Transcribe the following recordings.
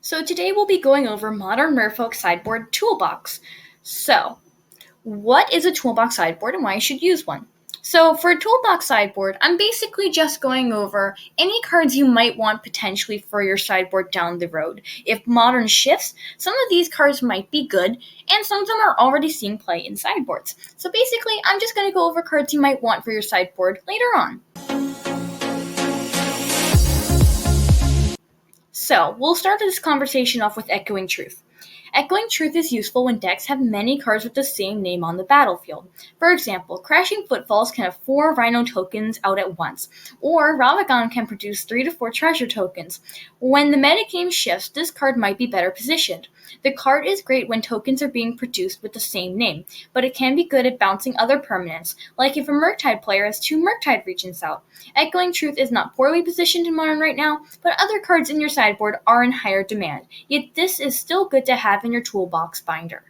So today we'll be going over Modern Merfolk Sideboard Toolbox. So, what is a Toolbox Sideboard and why you should use one? So for a Toolbox Sideboard, I'm basically just going over any cards you might want potentially for your sideboard down the road. If Modern shifts, some of these cards might be good, and some of them are already seeing play in sideboards. So basically, I'm just going to go over cards you might want for your sideboard later on. So, we'll start this conversation off with Echoing Truth. Echoing Truth is useful when decks have many cards with the same name on the battlefield. For example, Crashing Footfalls can have 4 Rhino tokens out at once, or Ravagon can produce 3 to 4 treasure tokens. When the metagame shifts, this card might be better positioned. The card is great when tokens are being produced with the same name, but it can be good at bouncing other permanents, like if a Murktide player has 2 Murktide Regents out. Echoing Truth is not poorly positioned in Modern right now, but other cards in your sideboard are in higher demand, yet this is still good to have in your toolbox binder.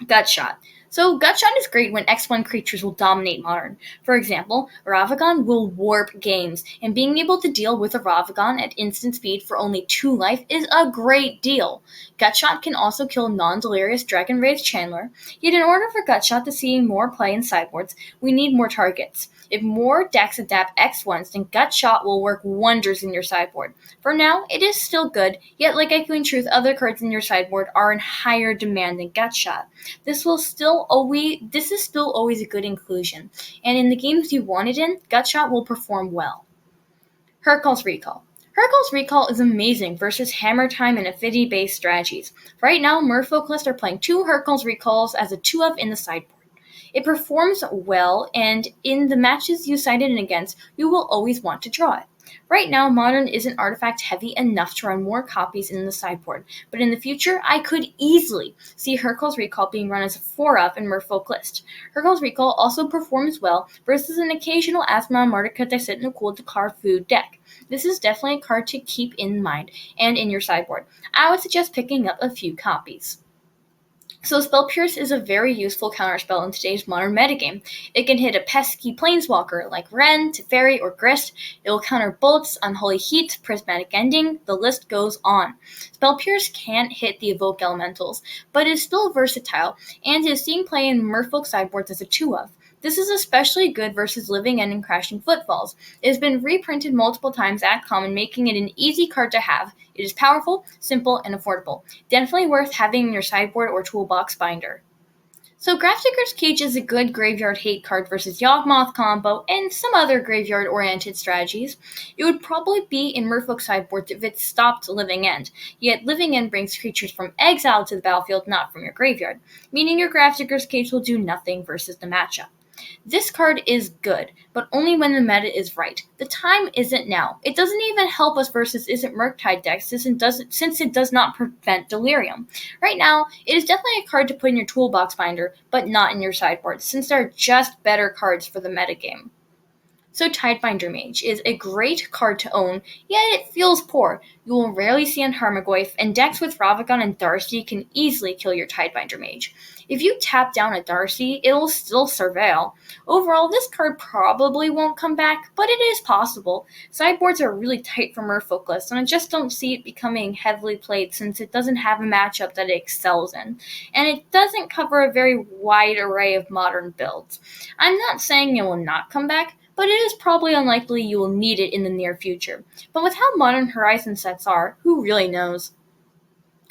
Gutshot. So Gutshot is great when X1 creatures will dominate Modern. For example, Ravagon will warp games, and being able to deal with a Ravagon at instant speed for only 2 life is a great deal. Gutshot can also kill non-delirious Dragon Rage Chandler, yet in order for Gutshot to see more play in sideboards, we need more targets. If more decks adapt X1s, then Gutshot will work wonders in your sideboard. For now, it is still good, yet like Echoing Truth, other cards in your sideboard are in higher demand than Gutshot. This is still always a good inclusion, and in the games you want it in, Gutshot will perform well. Hurkyl's Recall. Hurkyl's Recall is amazing versus Hammer Time and Affinity-based strategies. Right now, Merfolk list are playing 2 Hurkyl's Recalls as a 2-of in the sideboard. It performs well, and in the matches you side it against, you will always want to draw it. Right now, Modern isn't artifact heavy enough to run more copies in the sideboard, but in the future, I could easily see Hurkyl's Recall being run as a 4-of in Merfolk list. Hurkyl's Recall also performs well versus an occasional Asthma Martica that sit in a cool to carve food deck. This is definitely a card to keep in mind and in your sideboard. I would suggest picking up a few copies. So Spell Pierce is a very useful counterspell in today's Modern metagame. It can hit a pesky planeswalker like Ren, Teferi, or Grist. It will counter Bolts, Unholy Heat, Prismatic Ending, the list goes on. Spell Pierce can't hit the Evoke Elementals, but is still versatile, and is seen play in Merfolk sideboards as a 2-of. This is especially good versus Living End and Crashing Footfalls. It has been reprinted multiple times at Common, making it an easy card to have. It is powerful, simple, and affordable. Definitely worth having in your sideboard or toolbox binder. So Grafdigger's Cage is a good graveyard hate card versus Yawgmoth combo and some other graveyard-oriented strategies. It would probably be in Merfolk sideboards if it stopped Living End, yet Living End brings creatures from exile to the battlefield, not from your graveyard, meaning your Grafdigger's Cage will do nothing versus the matchup. This card is good, but only when the meta is right. The time isn't now. It doesn't even help us versus Isn't Murktide decks since it does not prevent Delirium. Right now, it is definitely a card to put in your toolbox binder, but not in your sideboard, since there are just better cards for the metagame. So Tidebinder Mage is a great card to own, yet it feels poor. You will rarely see on Tarmogoyf, and decks with Ravagon and Darcy can easily kill your Tidebinder Mage. If you tap down a Darcy, it'll still surveil. Overall, this card probably won't come back, but it is possible. Sideboards are really tight for Merfolk lists, and I just don't see it becoming heavily played since it doesn't have a matchup that it excels in, and it doesn't cover a very wide array of Modern builds. I'm not saying it will not come back, but it is probably unlikely you will need it in the near future. But with how Modern Horizon sets are, who really knows?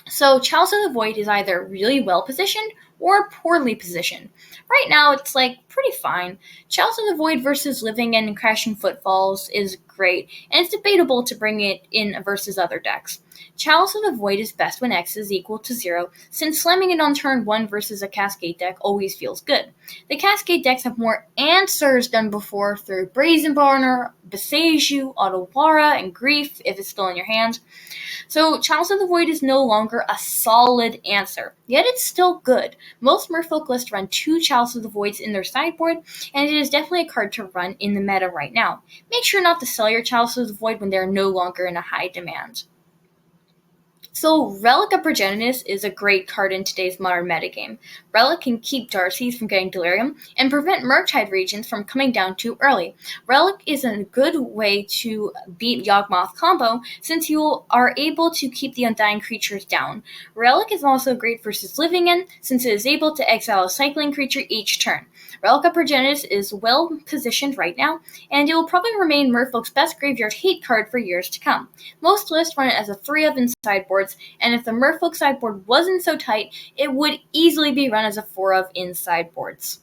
So Chalice of the Void is either really well positioned or poorly positioned. Right now, it's pretty fine. Chalice of the Void versus Living End and Crashing Footfalls is great, and it's debatable to bring it in versus other decks. Chalice of the Void is best when X is equal to 0, since slamming it on turn 1 versus a Cascade deck always feels good. The Cascade decks have more answers than before through Brazen Burner, Beseiju, Otawara, and Grief if it's still in your hand. So Chalice of the Void is no longer a solid answer, yet it's still good. Most Merfolk lists run 2 Chalice of the Voids in their sideboard, and it is definitely a card to run in the meta right now. Make sure not to sell your Chalice of the Void when they are no longer in a high demand. So, Relic of Progenitus is a great card in today's modern metagame. Relic can keep Darcy's from getting Delirium and prevent Murktide regions from coming down too early. Relic is a good way to beat Yawgmoth combo since you are able to keep the undying creatures down. Relic is also great versus Living End since it is able to exile a cycling creature each turn. Relic of Progenitus is well positioned right now, and it will probably remain Merfolk's best graveyard hate card for years to come. Most lists run it as a 3-of in sideboards, and if the Merfolk sideboard wasn't so tight, it would easily be run as a 4-of in sideboards.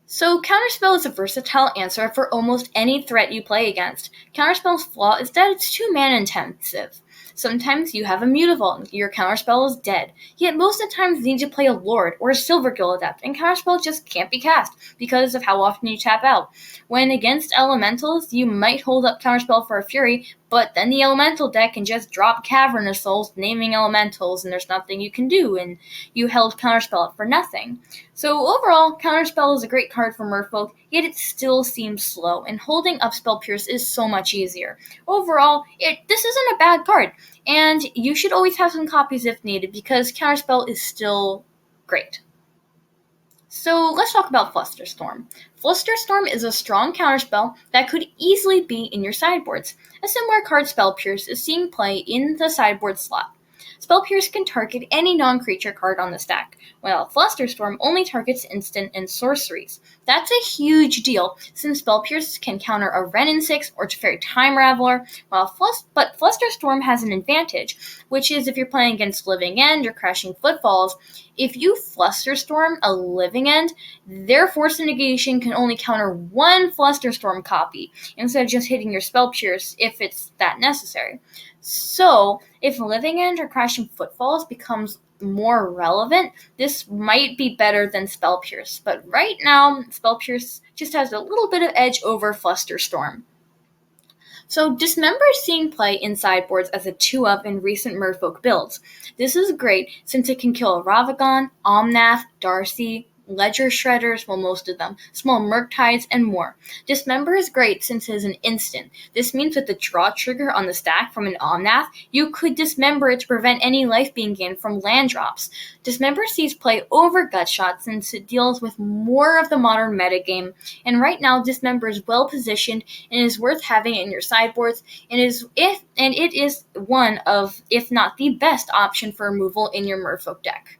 So Counterspell is a versatile answer for almost any threat you play against. Counterspell's flaw is that it's too mana intensive. Sometimes you have a Mutavault, your Counterspell is dead, yet most of the time you need to play a Lord or a Silvergill Adept, and Counterspell just can't be cast because of how often you tap out. When against Elementals, you might hold up Counterspell for a Fury, but then the Elemental deck can just drop Cavern of Souls naming Elementals and there's nothing you can do, and you held Counterspell up for nothing. So overall, Counterspell is a great card for Merfolk, yet it still seems slow, and holding up Spell Pierce is so much easier. Overall, this isn't a bad card, and you should always have some copies if needed because Counterspell is still great. So let's talk about Flusterstorm. Flusterstorm is a strong counterspell that could easily be in your sideboards. A similar card, Spell Pierce, is seeing play in the sideboard slot. Spell Pierce can target any non-creature card on the stack, while Flusterstorm only targets instant and sorceries. That's a huge deal, since Spell Pierce can counter a Wrenn and 6 or Teferi Time Raveler, but Flusterstorm has an advantage, which is if you're playing against Living End or Crashing Footfalls. If you Flusterstorm a Living End, their Force of Negation can only counter one Flusterstorm copy, instead of just hitting your Spell Pierce if it's that necessary. So, if Living End or Crashing Footfalls becomes more relevant, this might be better than Spell Pierce. But right now, Spell Pierce just has a little bit of edge over Flusterstorm. So Dismember is seeing play in sideboards as a 2-of in recent Merfolk builds. This is great since it can kill a Ravagon, Omnath, Darcy, Ledger Shredders, well most of them, small Murktides, and more. Dismember is great since it is an instant. This means with the draw trigger on the stack from an Omnath, you could Dismember it to prevent any life being gained from land drops. Dismember sees play over Gutshot since it deals with more of the modern metagame, and right now Dismember is well positioned and is worth having in your sideboards, and it is one of, if not the best option for removal in your Merfolk deck.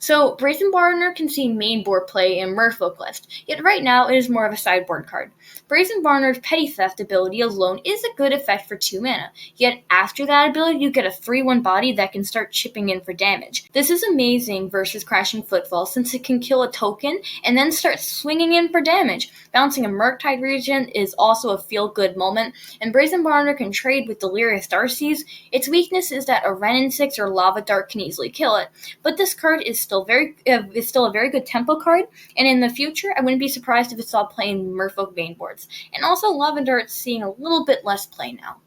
So, Brazen Barter can see main board play in Merfolk list, yet right now it is more of a sideboard card. Brazen Barter's Petty Theft ability alone is a good effect for 2 mana, yet after that ability you get a 3/1 body that can start chipping in for damage. This is amazing versus Crashing Footfall since it can kill a token and then start swinging in for damage. Bouncing a Murktide region is also a feel-good moment, and Brazen Barter can trade with Delirious Darcies. Its weakness is that a Wrenn and 6 or Lava Dart can easily kill it, but this card is still a very good tempo card, and in the future, I wouldn't be surprised if it saw play in Merfolk main boards. And also, Lava Dart's seeing a little bit less play now.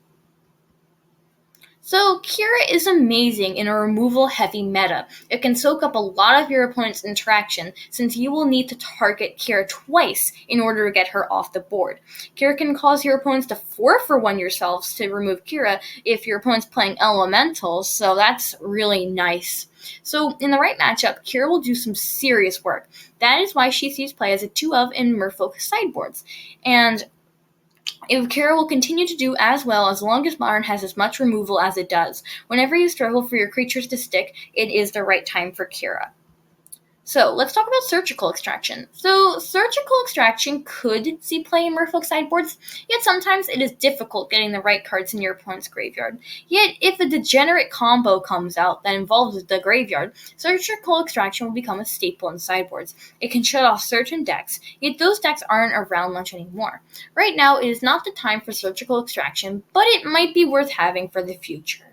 So, Kira is amazing in a removal-heavy meta. It can soak up a lot of your opponent's interaction, since you will need to target Kira twice in order to get her off the board. Kira can cause your opponents to 4-for-1 yourselves to remove Kira if your opponent's playing Elementals, so that's really nice. So, in the right matchup, Kira will do some serious work. That is why she sees play as a 2-of in Merfolk sideboards. And if Kira will continue to do as well as long as Modern has as much removal as it does. Whenever you struggle for your creatures to stick, it is the right time for Kira. So, let's talk about Surgical Extraction. So, Surgical Extraction could see play in Merfolk sideboards, yet sometimes it is difficult getting the right cards in your opponent's graveyard. Yet, if a degenerate combo comes out that involves the graveyard, Surgical Extraction will become a staple in sideboards. It can shut off certain decks, yet those decks aren't around much anymore. Right now, it is not the time for Surgical Extraction, but it might be worth having for the future.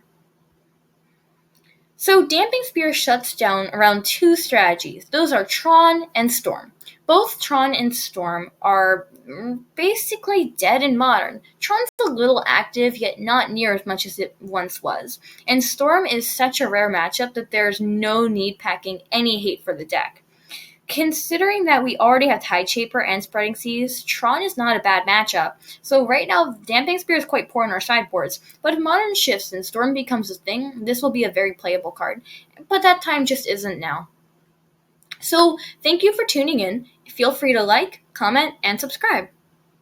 So Damping Spear shuts down around 2 strategies. Those are Tron and Storm. Both Tron and Storm are basically dead in Modern. Tron's a little active, yet not near as much as it once was. And Storm is such a rare matchup that there's no need packing any hate for the deck. Considering that we already have Tideshaper and Spreading Seas, Tron is not a bad matchup. So right now, Damping Spear is quite poor in our sideboards, but if Modern shifts and Storm becomes a thing, this will be a very playable card. But that time just isn't now. So thank you for tuning in. Feel free to like, comment, and subscribe.